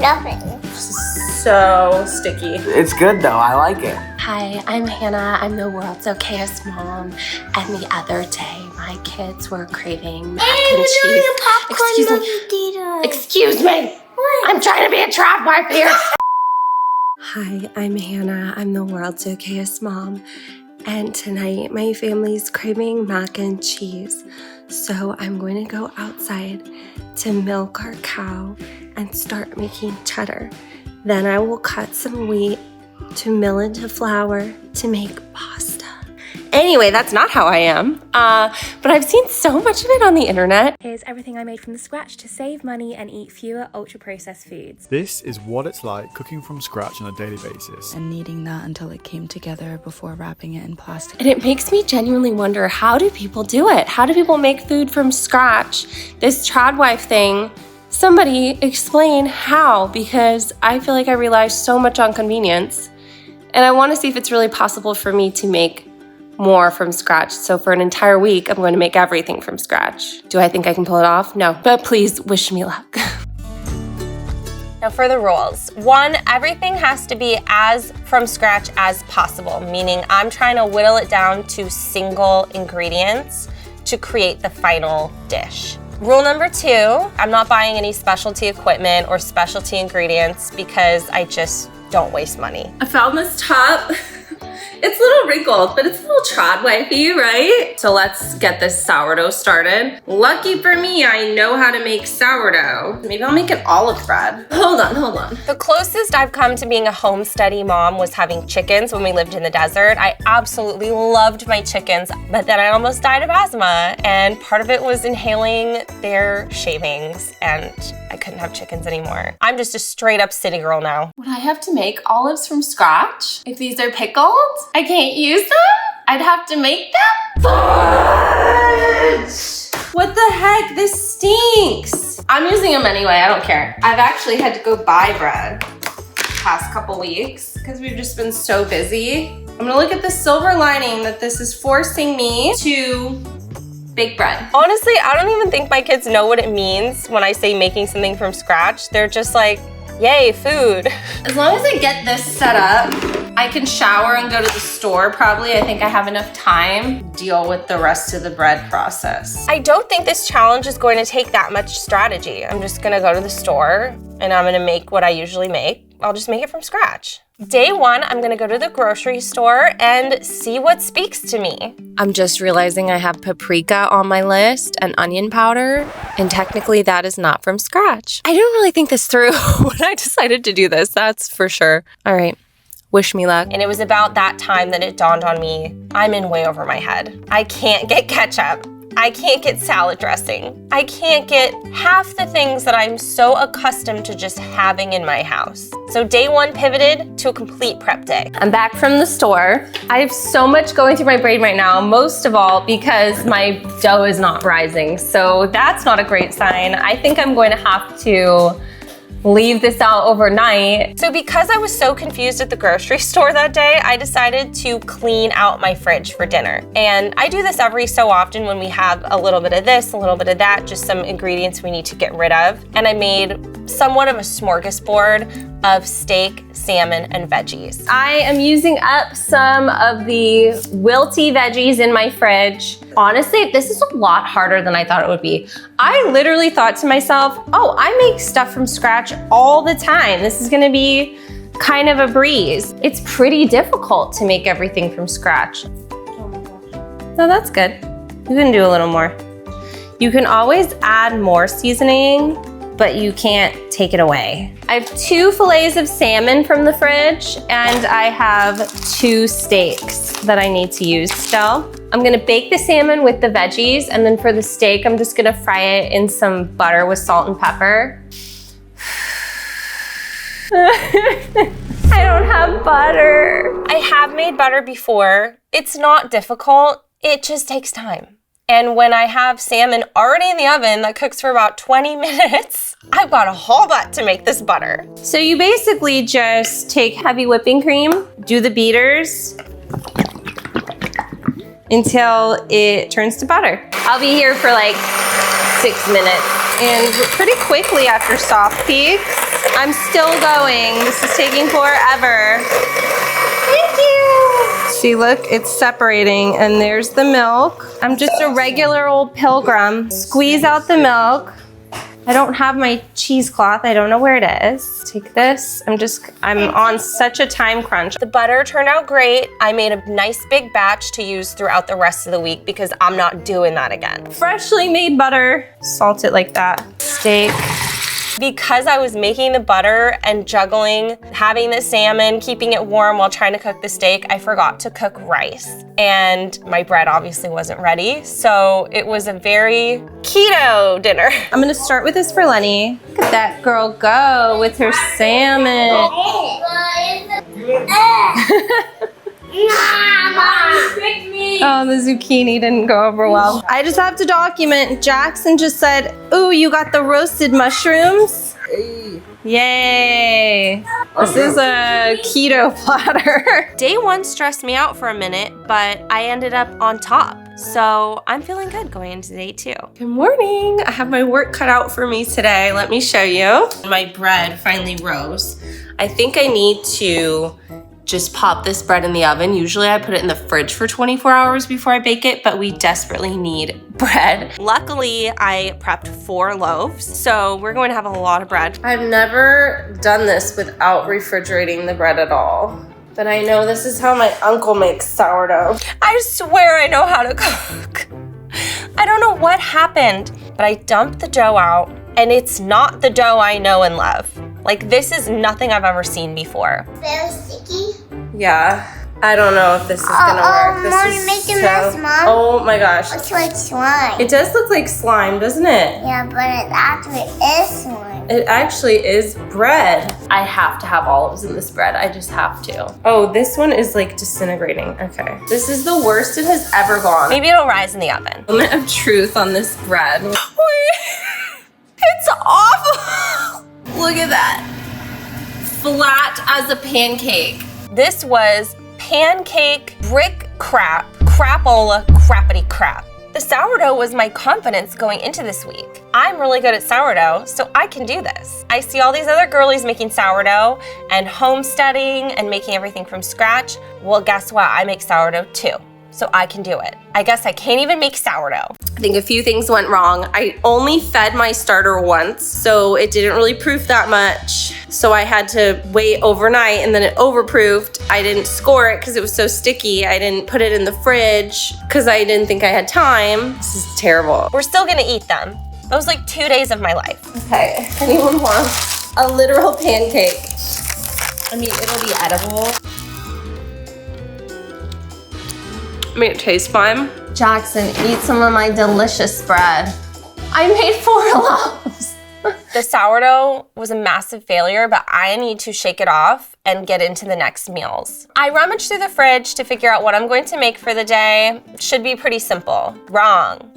Nothing. So sticky. It's good though, I like it. Hi, I'm Hannah. I'm the world's okayest mom. And the other day, my kids were craving mac and cheese. Excuse me. What? I'm trying to be a trap wife here. Hi, I'm Hannah. I'm the world's okayest mom. And tonight, my family's craving mac and cheese. So I'm going to go outside to milk our cow and start making cheddar. Then I will cut some wheat to mill into flour to make pasta. Anyway, that's not how I am, but I've seen so much of it on the internet. Here's everything I made from the scratch to save money and eat fewer ultra-processed foods. This is what it's like cooking from scratch on a daily basis. And kneading that until it came together before wrapping it in plastic. And it makes me genuinely wonder, how do people do it? How do people make food from scratch? This trad wife thing, somebody explain how, because I feel like I rely so much on convenience. And I want to see if it's really possible for me to make more from scratch. So for an entire week, I'm going to make everything from scratch. Do I think I can pull it off? No, but please wish me luck. Now for the rules. 1, everything has to be as from scratch as possible, meaning I'm trying to whittle it down to single ingredients to create the final dish. Rule number 2, I'm not buying any specialty equipment or specialty ingredients because I just don't waste money. I found this top. It's a little wrinkled, but it's a little trad wifey, right? So let's get this sourdough started. Lucky for me, I know how to make sourdough. Maybe I'll make an olive bread. Hold on. The closest I've come to being a homesteady mom was having chickens when we lived in the desert. I absolutely loved my chickens, but then I almost died of asthma, and part of it was inhaling their shavings, and I couldn't have chickens anymore. I'm just a straight up city girl now. Would I have to make olives from scratch? If these are pickled, I can't use them? I'd have to make them? Fudge! What the heck? This stinks. I'm using them anyway, I don't care. I've actually had to go buy bread the past couple weeks because we've just been so busy. I'm gonna look at the silver lining that this is forcing me to bake bread. Honestly, I don't even think my kids know what it means when I say making something from scratch. They're just like, yay, food. As long as I get this set up, I can shower and go to the store probably. I think I have enough time to deal with the rest of the bread process. I don't think this challenge is going to take that much strategy. I'm just gonna go to the store and I'm gonna make what I usually make. I'll just make it from scratch. Day 1, I'm gonna go to the grocery store and see what speaks to me. I'm just realizing I have paprika on my list and onion powder, and technically that is not from scratch. I didn't really think this through when I decided to do this, that's for sure. All right, wish me luck. And it was about that time that it dawned on me, I'm in way over my head. I can't get ketchup. I can't get salad dressing. I can't get half the things that I'm so accustomed to just having in my house. So day 1 pivoted to a complete prep day. I'm back from the store. I have so much going through my brain right now, most of all because my dough is not rising. So that's not a great sign. I think I'm going to have to leave this out overnight. So because I was so confused at the grocery store that day, I decided to clean out my fridge for dinner. And I do this every so often when we have a little bit of this, a little bit of that, just some ingredients we need to get rid of. And I made somewhat of a smorgasbord of steak, salmon, and veggies. I am using up some of the wilty veggies in my fridge. Honestly, this is a lot harder than I thought it would be. I literally thought to myself, oh, I make stuff from scratch all the time. This is gonna be kind of a breeze. It's pretty difficult to make everything from scratch. No, that's good. You can do a little more. You can always add more seasoning, but you can't take it away. I have 2 fillets of salmon from the fridge, and I have 2 steaks that I need to use still. I'm gonna bake the salmon with the veggies, and then for the steak, I'm just gonna fry it in some butter with salt and pepper. I don't have butter. I have made butter before. It's not difficult, it just takes time. And when I have salmon already in the oven that cooks for about 20 minutes, I've got a whole lot to make this butter. So you basically just take heavy whipping cream, do the beaters until it turns to butter. I'll be here for like 6 minutes. And pretty quickly after soft peaks, I'm still going. This is taking forever. Thank you. See, look, it's separating and there's the milk. I'm just a regular old pilgrim. Squeeze out the milk. I don't have my cheesecloth. I don't know where it is. Take this. I'm on such a time crunch. The butter turned out great. I made a nice big batch to use throughout the rest of the week because I'm not doing that again. Freshly made butter. Salt it like that. Steak. Because I was making the butter and juggling, having the salmon, keeping it warm while trying to cook the steak, I forgot to cook rice. And my bread obviously wasn't ready, so it was a very keto dinner. I'm gonna start with this for Lenny. Look at that girl go with her salmon. Oh, the zucchini didn't go over well. I just have to document, Jackson just said, ooh, you got the roasted mushrooms? Yay. This is a keto platter. Day one stressed me out for a minute, but I ended up on top. So I'm feeling good going into day two. Good morning. I have my work cut out for me today. Let me show you. My bread finally rose. I think I need to just pop this bread in the oven. Usually I put it in the fridge for 24 hours before I bake it, but we desperately need bread. Luckily, I prepped 4 loaves, so we're going to have a lot of bread. I've never done this without refrigerating the bread at all, but I know this is how my uncle makes sourdough. I swear I know how to cook. I don't know what happened, but I dumped the dough out, and it's not the dough I know and love. Like, this is nothing I've ever seen before. Very sticky? Yeah. I don't know if this is gonna work. This Mom, is you're making mess, Mom. Oh my gosh. It's like slime. It does look like slime, doesn't it? Yeah, but it actually is slime. It actually is bread. I have to have olives in this bread. I just have to. Oh, this one is like disintegrating. Okay. This is the worst it has ever gone. Maybe it'll rise in the oven. Moment of truth on this bread. It's awful. Look at that. Flat as a pancake. This was pancake brick crap, crapola, crappity crap. The sourdough was my confidence going into this week. I'm really good at sourdough, so I can do this. I see all these other girlies making sourdough and homesteading and making everything from scratch. Well, guess what? I make sourdough too, so I can do it. I guess I can't even make sourdough. I think a few things went wrong. I only fed my starter once, so it didn't really proof that much. So I had to wait overnight and then it overproofed. I didn't score it because it was so sticky. I didn't put it in the fridge because I didn't think I had time. This is terrible. We're still gonna eat them. That was like 2 days of my life. Okay, if anyone wants a literal pancake. I mean, it'll be edible. I mean, it tastes fine. Jackson, eat some of my delicious bread. I made 4 loaves. The sourdough was a massive failure, but I need to shake it off and get into the next meals. I rummaged through the fridge to figure out what I'm going to make for the day. It should be pretty simple. Wrong.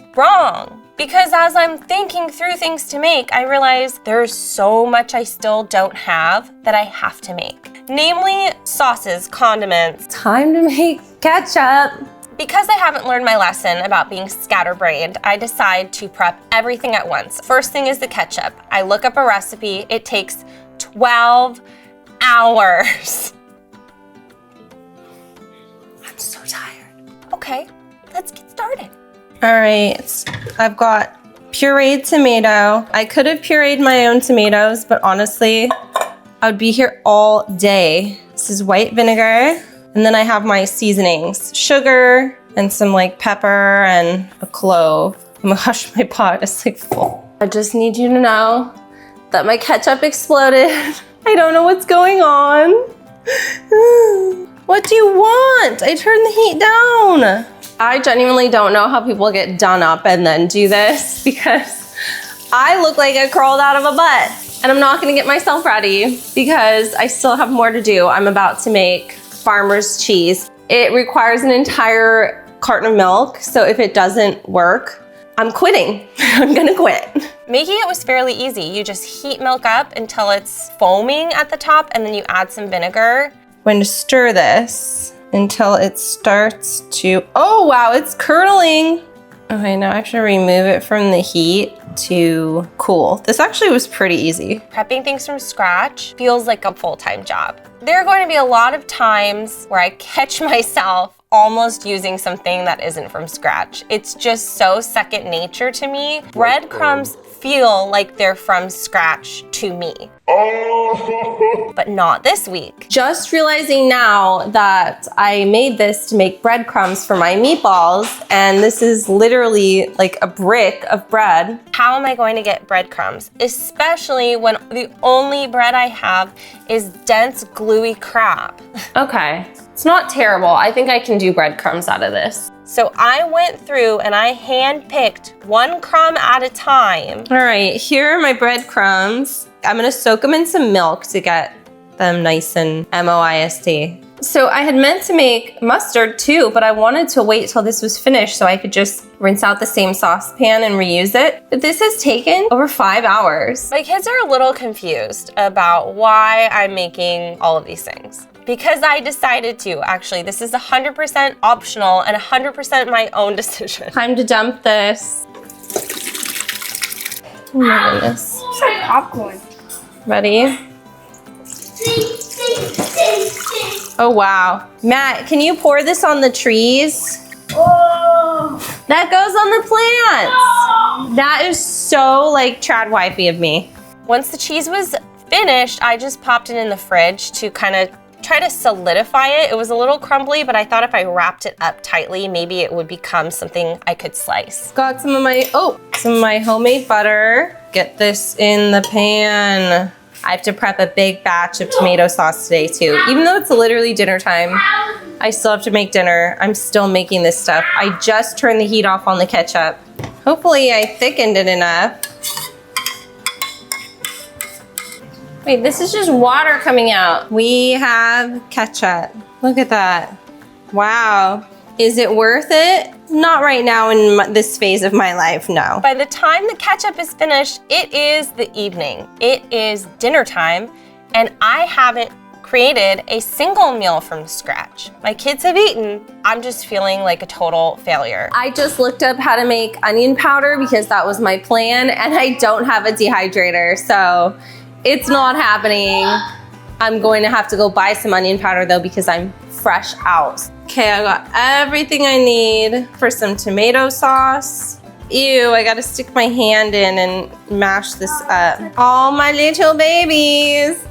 Because as I'm thinking through things to make, I realize there's so much I still don't have that I have to make. Namely, sauces, condiments. Time to make ketchup. Because I haven't learned my lesson about being scatterbrained, I decide to prep everything at once. First thing is the ketchup. I look up a recipe. It takes 12 hours. I'm so tired. Okay, let's get started. All right, I've got pureed tomato. I could have pureed my own tomatoes, but honestly, I would be here all day. This is white vinegar. And then I have my seasonings, sugar and some like pepper and a clove. Oh my gosh, my pot is like full. I just need you to know that my ketchup exploded. I don't know what's going on. What do you want? I turned the heat down. I genuinely don't know how people get done up and then do this because I look like I crawled out of a butt. And I'm not gonna get myself ready because I still have more to do. I'm about to make farmer's cheese. It requires an entire carton of milk, so if it doesn't work, I'm quitting. I'm gonna quit. Making it was fairly easy. You just heat milk up until it's foaming at the top, and then you add some vinegar. I'm going to stir this until it starts to, oh wow, it's curdling. Okay, now I have to remove it from the heat to cool. This actually was pretty easy. Prepping things from scratch feels like a full-time job. There are going to be a lot of times where I catch myself almost using something that isn't from scratch. It's just so second nature to me. Breadcrumbs feel like they're from scratch to me. But not this week. Just realizing now that I made this to make breadcrumbs for my meatballs, and this is literally like a brick of bread. How am I going to get breadcrumbs? Especially when the only bread I have is dense, gluey crap. Okay, it's not terrible. I think I can do breadcrumbs out of this. So I went through and I hand-picked one crumb at a time. All right, here are my breadcrumbs. I'm gonna soak them in some milk to get them nice and moist. So I had meant to make mustard too, but I wanted to wait till this was finished so I could just rinse out the same saucepan and reuse it. But this has taken over 5 hours. My kids are a little confused about why I'm making all of these things. Because I decided to, actually. This is 100% optional and 100% my own decision. Time to dump this. Oh my goodness. It's like popcorn. Ready? Oh wow. Matt, can you pour this on the trees? Oh. That goes on the plants. That is so like trad wifey of me. Once the cheese was finished, I just popped it in the fridge to kind of try to solidify it. It was a little crumbly, but I thought if I wrapped it up tightly, maybe it would become something I could slice. Got some of my homemade butter. Get this in the pan. I have to prep a big batch of tomato sauce today too. Even though it's literally dinner time, I still have to make dinner. I'm still making this stuff. I just turned the heat off on the ketchup. Hopefully I thickened it enough. Wait, this is just water coming out. We have ketchup. Look at that. Wow. Is it worth it? Not right now in this phase of my life, no. By the time the ketchup is finished, it is the evening. It is dinner time, and I haven't created a single meal from scratch. My kids have eaten. I'm just feeling like a total failure. I just looked up how to make onion powder because that was my plan, and I don't have a dehydrator, so it's not happening. I'm going to have to go buy some onion powder though because I'm fresh out. Okay, I got everything I need for some tomato sauce. Ew, I gotta stick my hand in and mash this up. All my little babies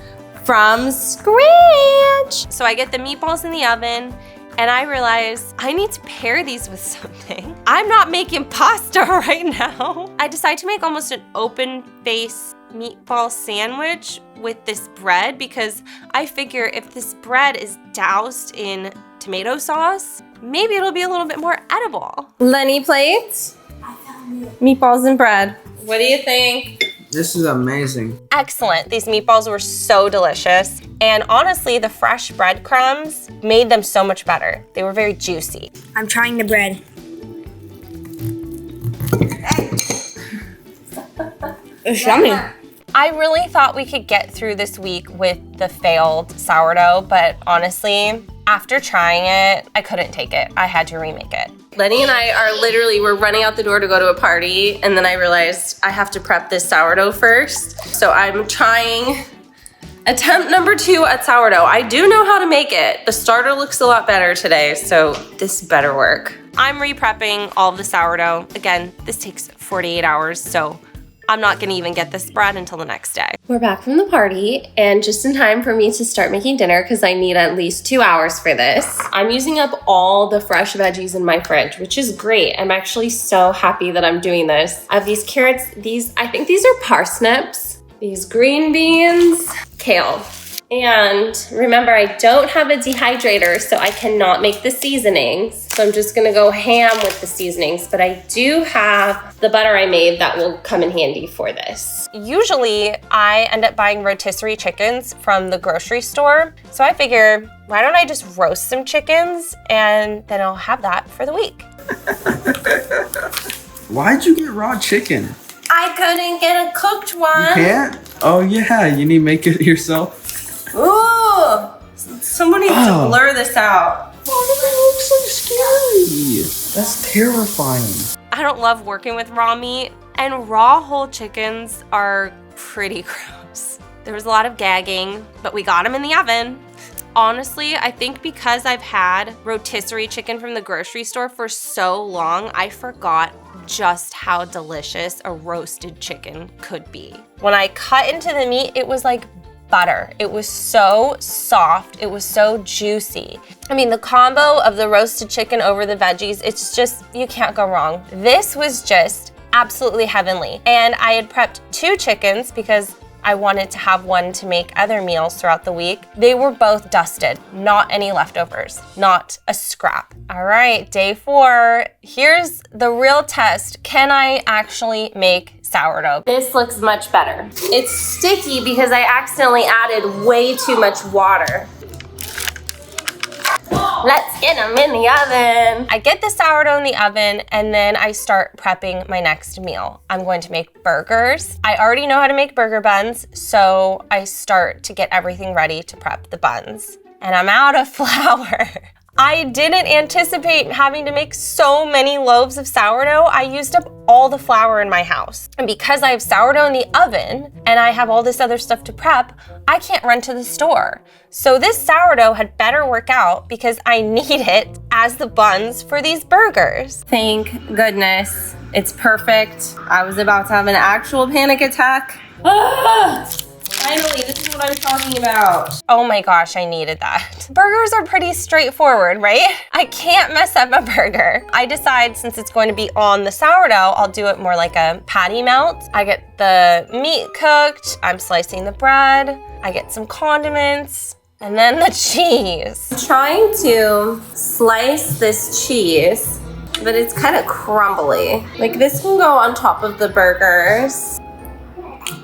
from scratch. So I get the meatballs in the oven and I realize I need to pair these with something. I'm not making pasta right now. I decide to make almost an open face meatball sandwich with this bread because I figure if this bread is doused in tomato sauce, maybe it'll be a little bit more edible. Lenny plates, meatballs and bread. What do you think? This is amazing. Excellent. These meatballs were so delicious. And honestly, the fresh breadcrumbs made them so much better. They were very juicy. I'm trying the bread. It's yummy. I really thought we could get through this week with the failed sourdough, but honestly, after trying it, I couldn't take it. I had to remake it. Lenny and I we're running out the door to go to a party, and then I realized I have to prep this sourdough first. So I'm trying attempt number 2 at sourdough. I do know how to make it. The starter looks a lot better today, so this better work. I'm re-prepping all of the sourdough. Again, this takes 48 hours, so I'm not gonna even get this bread until the next day. We're back from the party and just in time for me to start making dinner because I need at least 2 hours for this. I'm using up all the fresh veggies in my fridge, which is great. I'm actually so happy that I'm doing this. I have these carrots, I think these are parsnips, these green beans, kale. And remember, I don't have a dehydrator, so I cannot make the seasonings. So I'm just gonna go ham with the seasonings, but I do have the butter I made that will come in handy for this. Usually, I end up buying rotisserie chickens from the grocery store. So I figure, why don't I just roast some chickens and then I'll have that for the week. Why'd you get raw chicken? I couldn't get a cooked one. You can't? Oh yeah, you need to make it yourself. Ooh, someone needs to blur this out. Oh, that looks so scary. That's terrifying. I don't love working with raw meat, and raw whole chickens are pretty gross. There was a lot of gagging, but we got them in the oven. Honestly, I think because I've had rotisserie chicken from the grocery store for so long, I forgot just how delicious a roasted chicken could be. When I cut into the meat, it was like butter. It was so soft. It was so juicy. I mean, the combo of the roasted chicken over the veggies, it's just, you can't go wrong. This was just absolutely heavenly. And I had prepped 2 chickens because I wanted to have one to make other meals throughout the week. They were both dusted, not any leftovers, not a scrap. All right, day 4. Here's the real test. Can I actually make sourdough? This looks much better. It's sticky because I accidentally added way too much water. Let's get them in the oven. I get the sourdough in the oven and then I start prepping my next meal. I'm going to make burgers. I already know how to make burger buns, so I start to get everything ready to prep the buns. And I'm out of flour. I didn't anticipate having to make so many loaves of sourdough. I used up all the flour in my house. And because I have sourdough in the oven and I have all this other stuff to prep, I can't run to the store. So this sourdough had better work out because I need it as the buns for these burgers. Thank goodness. It's perfect. I was about to have an actual panic attack. Finally, this is what I'm talking about. Oh my gosh, I needed that. Burgers are pretty straightforward, right? I can't mess up a burger. I decide since it's going to be on the sourdough, I'll do it more like a patty melt. I get the meat cooked, I'm slicing the bread, I get some condiments, and then the cheese. I'm trying to slice this cheese, but it's kind of crumbly. Like this can go on top of the burgers.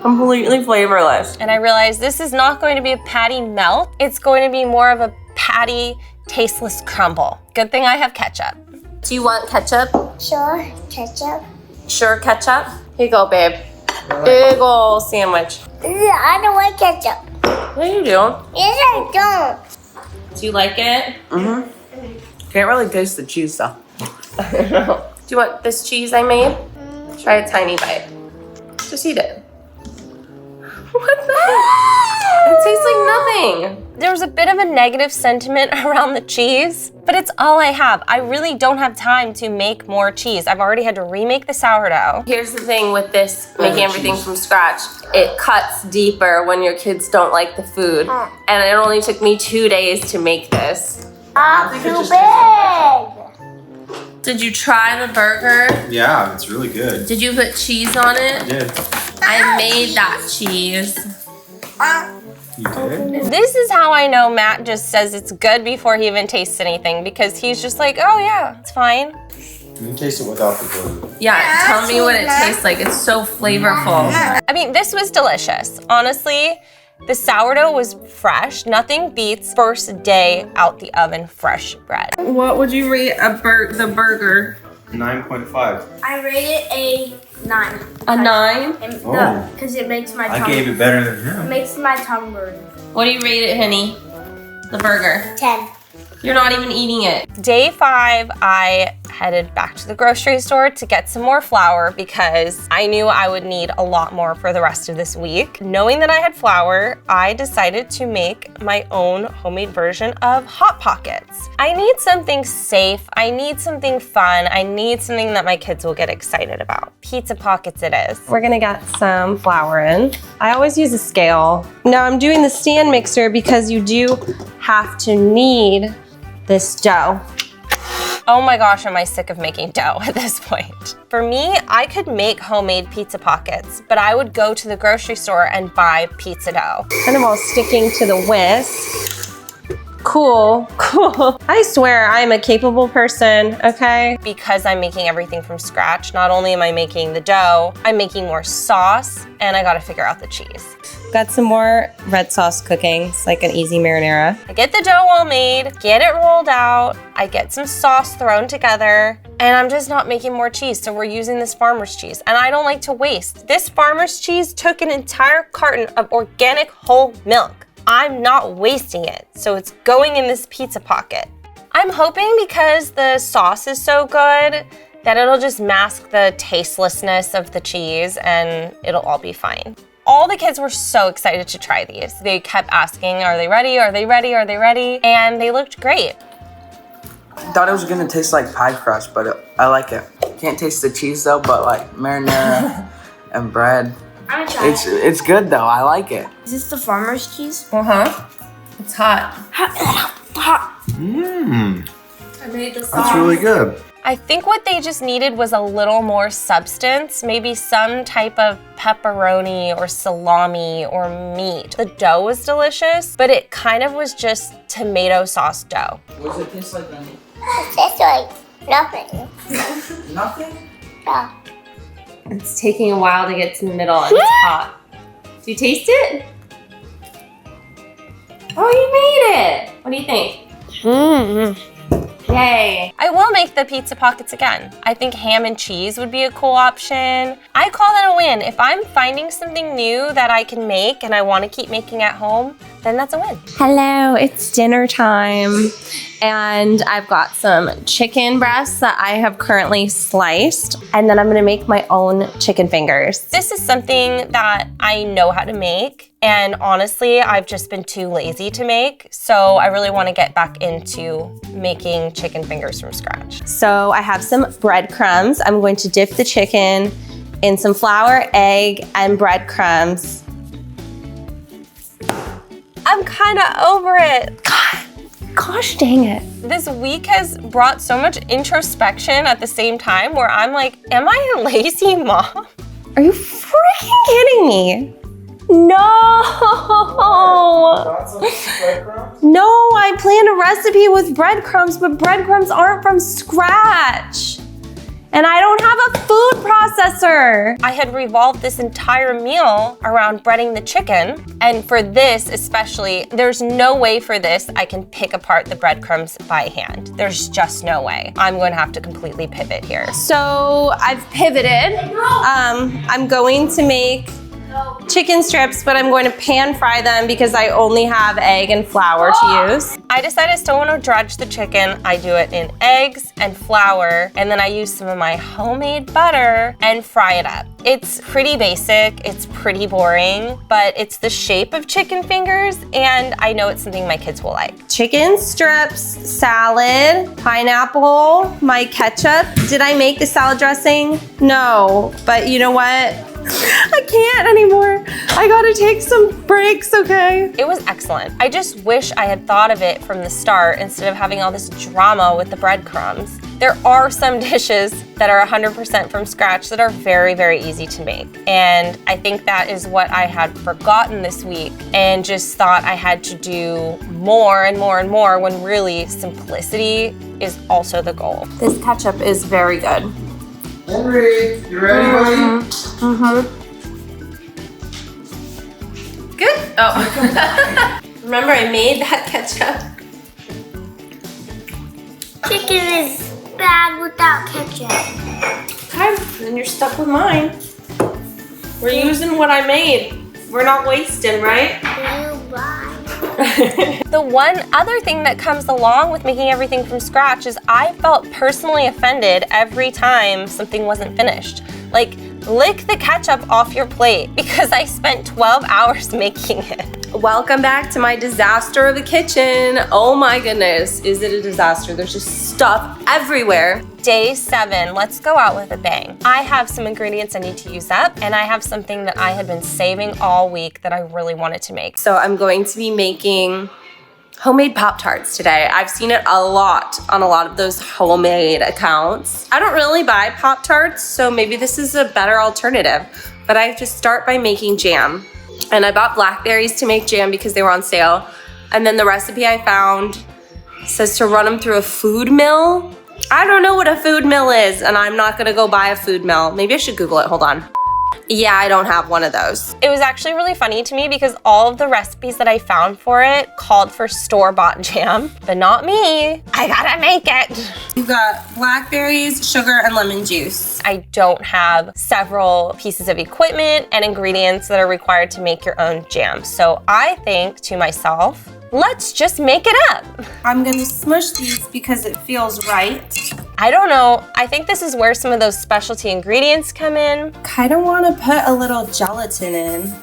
Completely flavorless. And I realized this is not going to be a patty melt. It's going to be more of a patty tasteless crumble. Good thing I have ketchup. Do you want ketchup? Sure, ketchup. Sure ketchup? Here you go, babe. Big ol' sandwich. I don't like ketchup. Yeah, you do. Yes, I don't. Do you like it? Mm-hmm. Can't really taste the cheese though. Do you want this cheese I made? Try a tiny bite. Just eat it. What the heck? It tastes like nothing. There was a bit of a negative sentiment around the cheese, but it's all I have. I really don't have time to make more cheese. I've already had to remake the sourdough. Here's the thing with this, making everything from scratch. It cuts deeper when your kids don't like the food. And it only took me 2 days to make this. I'm too big. Did you try the burger? Yeah, it's really good. Did you put cheese on it? I did. I made that cheese. You did? This is how I know Matt just says it's good before he even tastes anything, because he's just like, oh yeah, it's fine. You can taste it without the burger. Yeah, tell me what it tastes like. It's so flavorful. I mean, this was delicious. Honestly, the sourdough was fresh. Nothing beats first day out the oven fresh bread. What would you rate the burger? 9.5. I rate it a 9. A 9? Oh. Because it makes my tongue. I gave it better than It him. makes my tongue burn. What do you rate it, Henny? The burger. 10. You're not even eating it. Day 5, I headed back to the grocery store to get some more flour because I knew I would need a lot more for the rest of this week. Knowing that I had flour, I decided to make my own homemade version of Hot Pockets. I need something safe, I need something fun, I need something that my kids will get excited about. Pizza Pockets it is. We're gonna get some flour in. I always use a scale. Now I'm doing the stand mixer because you do have to knead this dough. Oh my gosh, am I sick of making dough at this point. For me, I could make homemade pizza pockets, but I would go to the grocery store and buy pizza dough. Kind of all sticking to the whisk. Cool, cool. I swear I'm a capable person, okay? Because I'm making everything from scratch, not only am I making the dough, I'm making more sauce, and I gotta figure out the cheese. Got some more red sauce cooking. It's like an easy marinara. I get the dough all made, get it rolled out, I get some sauce thrown together, and I'm just not making more cheese, so we're using this farmer's cheese. And I don't like to waste. This farmer's cheese took an entire carton of organic whole milk. I'm not wasting it, so it's going in this pizza pocket. I'm hoping because the sauce is so good that it'll just mask the tastelessness of the cheese and it'll all be fine. All the kids were so excited to try these. They kept asking, are they ready? Are they ready? Are they ready? And they looked great. I thought it was gonna taste like pie crust, but I like it. Can't taste the cheese though, but like marinara and bread. I'm gonna try it. It's good though. I like it. Is this the farmer's cheese? Uh-huh. It's hot. Mmm. I made this That's really good. I think what they just needed was a little more substance, maybe some type of pepperoni or salami or meat. The dough was delicious, but it kind of was just tomato sauce dough. What does it taste like, Lenny? It tastes like nothing. Nothing? No. It's taking a while to get to the middle and it's hot. Do you taste it? Oh, you made it! What do you think? Yay. I will make the pizza pockets again. I think ham and cheese would be a cool option. I call that a win. If I'm finding something new that I can make and I want to keep making at home, then that's a win. Hello, it's dinner time. And I've got some chicken breasts that I have currently sliced. And then I'm gonna make my own chicken fingers. This is something that I know how to make. And honestly, I've just been too lazy to make. So I really wanna get back into making chicken fingers from scratch. So I have some breadcrumbs. I'm going to dip the chicken in some flour, egg, and breadcrumbs. I'm kinda over it. Gosh dang it. This week has brought so much introspection at the same time where I'm like, am I a lazy mom? Are you freaking kidding me? No! No, I planned a recipe with breadcrumbs, but breadcrumbs aren't from scratch. And I don't have a food processor. I had revolved this entire meal around breading the chicken. And for this especially, there's no way for this I can pick apart the breadcrumbs by hand. There's just no way. I'm going to have to completely pivot here. So I've pivoted. I'm going to make chicken strips, but I'm going to pan fry them because I only have egg and flour to use. I decided I still want to dredge the chicken. I do it in eggs and flour, and then I use some of my homemade butter and fry it up. It's pretty basic, it's pretty boring, but it's the shape of chicken fingers, and I know it's something my kids will like. Chicken strips, salad, pineapple, my ketchup. Did I make the salad dressing? No, but you know what? I can't anymore. I gotta take some breaks, okay? It was excellent. I just wish I had thought of it from the start instead of having all this drama with the breadcrumbs. There are some dishes that are 100% from scratch that are very, very easy to make. And I think that is what I had forgotten this week and just thought I had to do more and more and more when really simplicity is also the goal. This ketchup is very good. Henry, you ready, buddy? Good? Oh. Remember, I made that ketchup. Chicken is bad without ketchup. Okay, then you're stuck with mine. We're using what I made. We're not wasting, right? The one other thing that comes along with making everything from scratch is I felt personally offended every time something wasn't finished. Like, lick the ketchup off your plate because I spent 12 hours making it. Welcome back to my disaster of the kitchen. Oh my goodness, is it a disaster? There's just stuff everywhere. Day 7, let's go out with a bang. I have some ingredients I need to use up, and I have something that I had been saving all week that I really wanted to make. So I'm going to be making homemade Pop-Tarts today. I've seen it a lot on a lot of those homemade accounts. I don't really buy Pop-Tarts, so maybe this is a better alternative, but I have to start by making jam. And I bought blackberries to make jam because they were on sale. And then the recipe I found says to run them through a food mill. I don't know what a food mill is, and I'm not gonna go buy a food mill. Maybe I should Google it, hold on. Yeah, I don't have one of those. It was actually really funny to me because all of the recipes that I found for it called for store-bought jam, but not me. I gotta make it. You've got blackberries, sugar, and lemon juice. I don't have several pieces of equipment and ingredients that are required to make your own jam. So I think to myself, let's just make it up. I'm gonna smush these because it feels right. I don't know. I think this is where some of those specialty ingredients come in. Kind of want to put a little gelatin in.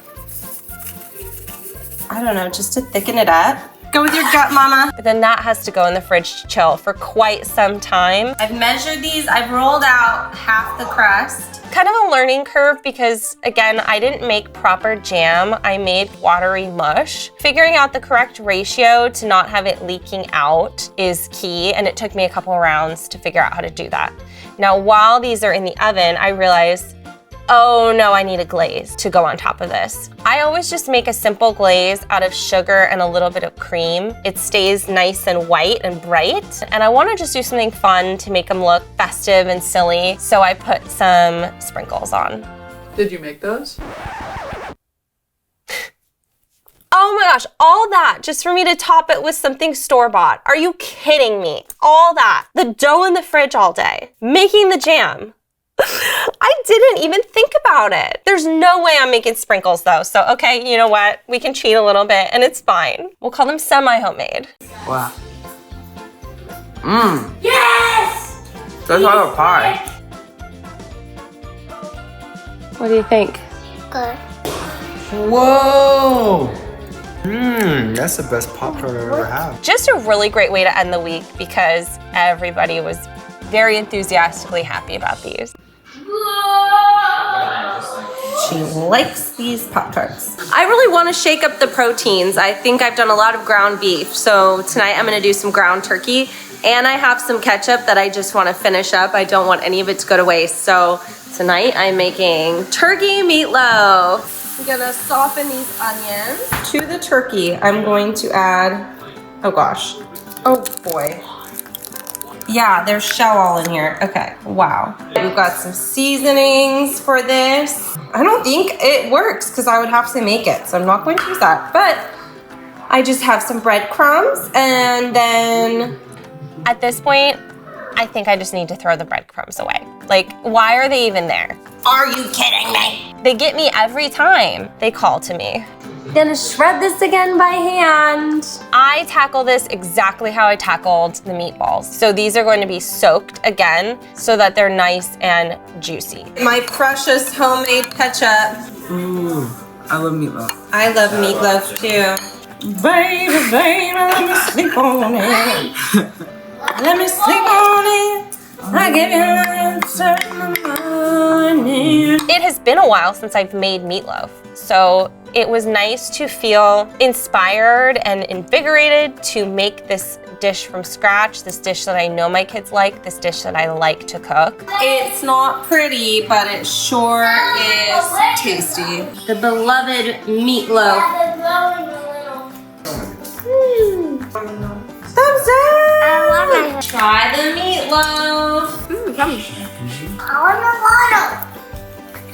I don't know, just to thicken it up. Go with your gut, mama. But then that has to go in the fridge to chill for quite some time. I've measured these. I've rolled out half the crust. Kind of a learning curve because, again, I didn't make proper jam. I made watery mush. Figuring out the correct ratio to not have it leaking out is key, and it took me a couple rounds to figure out how to do that. Now, while these are in the oven, I realized, oh no, I need a glaze to go on top of this. I always just make a simple glaze out of sugar and a little bit of cream. It stays nice and white and bright, and I want to just do something fun to make them look festive and silly, so I put some sprinkles on. Did you make those? Oh my gosh, all that just for me to top it with something store-bought. Are you kidding me? All that. The dough in the fridge all day. Making the jam. I didn't even think about it. There's no way I'm making sprinkles though. So, okay, you know what? We can cheat a little bit and it's fine. We'll call them semi-homemade. Wow. Yes! That's not a pie. What do you think? Good. Whoa! That's the best Pop-Tart I've ever had. Just a really great way to end the week because everybody was very enthusiastically happy about these. She likes these Pop-Tarts. I really want to shake up the proteins. I think I've done a lot of ground beef, so tonight I'm gonna do some ground turkey, and I have some ketchup that I just want to finish up. I don't want any of it to go to waste, so tonight I'm making turkey meatloaf. I'm gonna soften these onions. To the turkey, I'm going to add, oh gosh, oh boy. Yeah, there's shell all in here. Okay, wow. We've got some seasonings for this. I don't think it works because I would have to make it, so I'm not going to use that. But I just have some breadcrumbs, and then at this point, I think I just need to throw the breadcrumbs away. Like, why are they even there? Are you kidding me? They get me every time they call to me. Gonna shred this again by hand. I tackle this exactly how I tackled the meatballs. So these are going to be soaked again so that they're nice and juicy. My precious homemade ketchup. Ooh, I love meatloaf. I love meatloaf too. Baby, baby, let me sleep on it. Let me sleep on it. I give you an answer in the morning. It has been a while since I've made meatloaf, so it was nice to feel inspired and invigorated to make this dish from scratch, this dish that I know my kids like, this dish that I like to cook. It's not pretty, but it sure is tasty. The beloved meatloaf. Thumbs up! I want my Try the meatloaf. I want a bottle.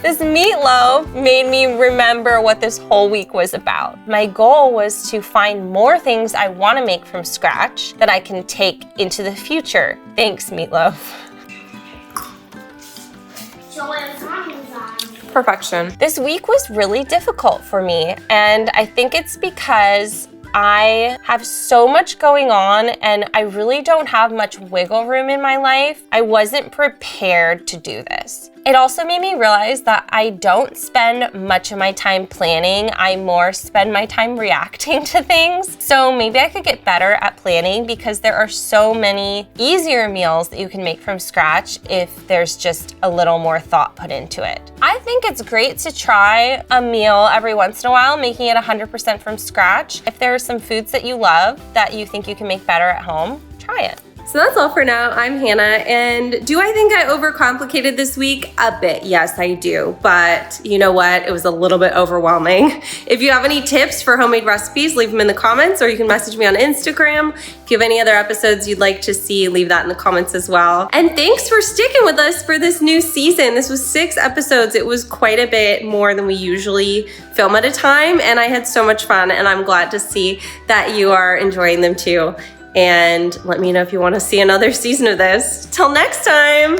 This meatloaf made me remember what this whole week was about. My goal was to find more things I want to make from scratch that I can take into the future. Thanks, meatloaf. Perfection. This week was really difficult for me, and I think it's because I have so much going on and I really don't have much wiggle room in my life. I wasn't prepared to do this. It also made me realize that I don't spend much of my time planning. I more spend my time reacting to things. So maybe I could get better at planning because there are so many easier meals that you can make from scratch if there's just a little more thought put into it. I think it's great to try a meal every once in a while, making it 100% from scratch. If there are some foods that you love that you think you can make better at home, try it. So that's all for now. I'm Hannah, and do I think I overcomplicated this week? A bit, yes I do, but you know what? It was a little bit overwhelming. If you have any tips for homemade recipes, leave them in the comments, or you can message me on Instagram. If you have any other episodes you'd like to see, leave that in the comments as well. And thanks for sticking with us for this new season. This was 6 episodes. It was quite a bit more than we usually film at a time, and I had so much fun, and I'm glad to see that you are enjoying them too. And let me know if you want to see another season of this. Till next time.